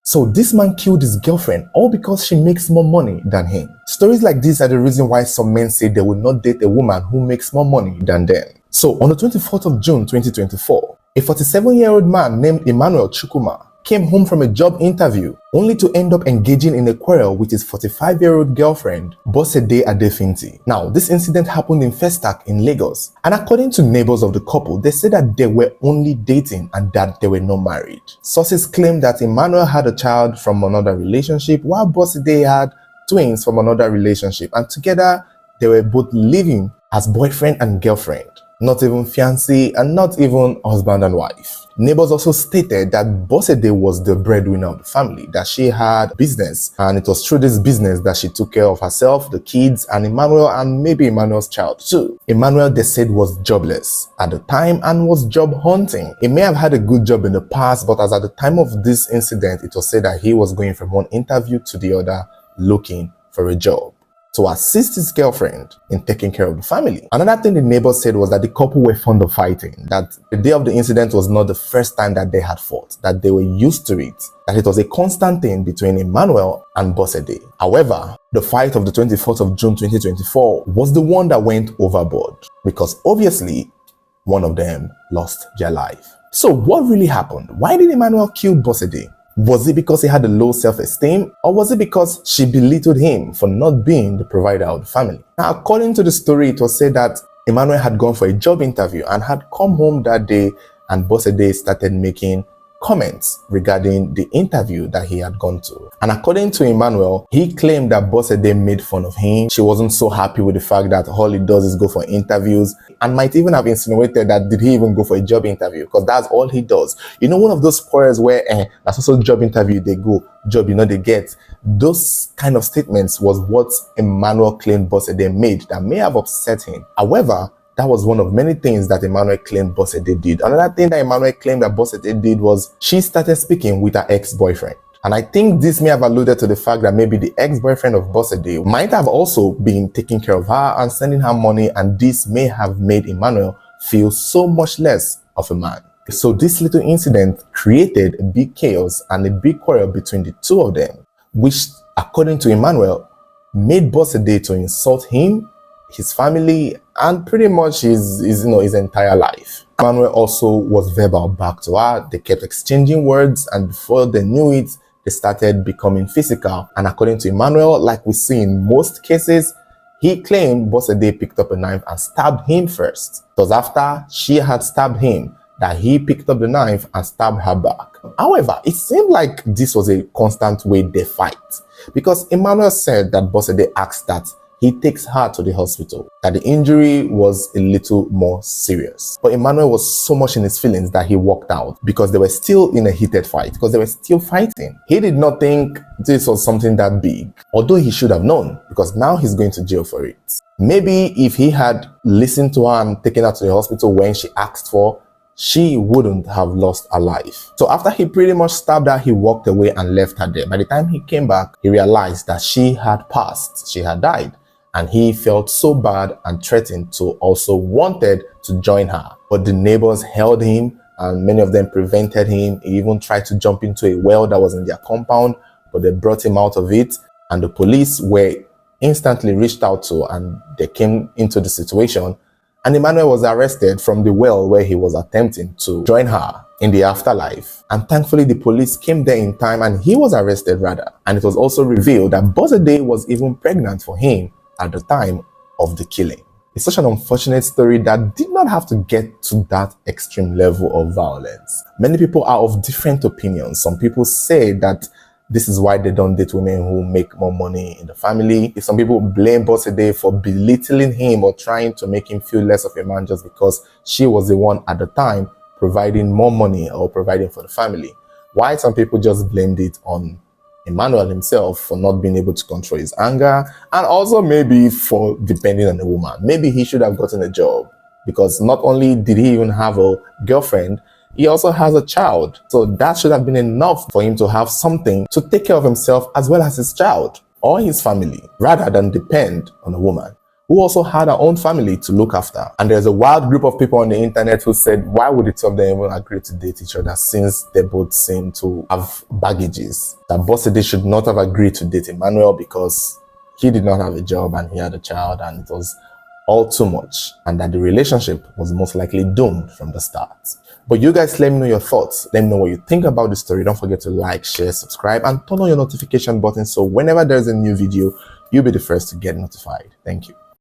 So this man killed his girlfriend all because she makes more money than him. Stories like this are the reason why some men say they will not date a woman who makes more money than them. So on the 24th of June 2024, a 47-year-old man named Emmanuel Chukwuma came home from a job interview only to end up engaging in a quarrel with his 45-year-old girlfriend, Bosede Adefinti. Now, this incident happened in Festac in Lagos, and according to neighbors of the couple, they said that they were only dating and that they were not married. Sources claim that Emmanuel had a child from another relationship, while Bosede had twins from another relationship, and together they were both living as boyfriend and girlfriend, not even fiancé and not even husband and wife. Neighbors also stated that Bosede was the breadwinner of the family, that she had business, and it was through this business that she took care of herself, the kids, and Emmanuel, and maybe Emmanuel's child too. Emmanuel, they said, was jobless at the time and was job hunting. He may have had a good job in the past, but as at the time of this incident, it was said that he was going from one interview to the other looking for a job to assist his girlfriend in taking care of the family. Another thing the neighbors said was that the couple were fond of fighting, that the day of the incident was not the first time that they had fought, that they were used to it, that it was a constant thing between Emmanuel and Bosede. However, the fight of the 24th of June 2024 was the one that went overboard, because obviously one of them lost their life. So what really happened? Why did Emmanuel kill Bosede? Was it because he had a low self-esteem, or was it because she belittled him for not being the provider of the family? Now, according to the story, it was said that Emmanuel had gone for a job interview and had come home that day, and Bosede started making comments regarding the interview that he had gone to. And according to Emmanuel, he claimed that Bosede made fun of him. She wasn't so happy with the fact that all he does is go for interviews, and might even have insinuated that did he even go for a job interview, because that's all he does. You know, one of those quarrels where that's also job interview, they go, job, they get. Those kind of statements was what Emmanuel claimed Bosede made that may have upset him. However, that was one of many things that Emmanuel claimed Bosede did. Another thing that Emmanuel claimed that Bosede did was she started speaking with her ex-boyfriend. And I think this may have alluded to the fact that maybe the ex-boyfriend of Bosede might have also been taking care of her and sending her money, and this may have made Emmanuel feel so much less of a man. So this little incident created a big chaos and a big quarrel between the two of them, which, according to Emmanuel, made Bosede to insult him, his family, and pretty much his entire life. Emmanuel also was verbal back to her. They kept exchanging words, and before they knew it, they started becoming physical. And according to Emmanuel, like we see in most cases, he claimed Bosede picked up a knife and stabbed him first. It was after she had stabbed him that he picked up the knife and stabbed her back. However, it seemed like this was a constant way they fight, because Emmanuel said that Bosede asked that he takes her to the hospital, that the injury was a little more serious. But Emmanuel was so much in his feelings that he walked out, because they were still in a heated fight, because they were still fighting. He did not think this was something that big, although he should have known, because now he's going to jail for it. Maybe if he had listened to her and taken her to the hospital when she asked for, she wouldn't have lost her life. So after he pretty much stabbed her, he walked away and left her there. By the time he came back, he realized that she had passed, she had died. And he felt so bad and threatened to also wanted to join her. But the neighbors held him, and many of them prevented him. He even tried to jump into a well that was in their compound, but they brought him out of it. And the police were instantly reached out to, and they came into the situation. And Emmanuel was arrested from the well where he was attempting to join her in the afterlife. And thankfully, the police came there in time, and he was arrested rather. And it was also revealed that Bosede was even pregnant for him at the time of the killing. It's such an unfortunate story that did not have to get to that extreme level of violence. Many people are of different opinions. Some people say that this is why they don't date women who make more money in the family. Some people blame Bosede for belittling him or trying to make him feel less of a man just because she was the one at the time providing more money or providing for the family. Why some people just blamed it on Emmanuel himself for not being able to control his anger, and also maybe for depending on a woman. Maybe he should have gotten a job, because not only did he even have a girlfriend, he also has a child. So that should have been enough for him to have something to take care of himself as well as his child or his family, rather than depend on a woman. who also had her own family to look after. And there's a wild group of people on the internet who said, why would the two of them even agree to date each other since they both seem to have baggages? That Bosede should not have agreed to date Emmanuel because he did not have a job and he had a child, and it was all too much, and that the relationship was most likely doomed from the start. But you guys, let me know your thoughts. Let me know what you think about the story. Don't forget to like, share, subscribe, and turn on your notification button so whenever there's a new video, you'll be the first to get notified. Thank you.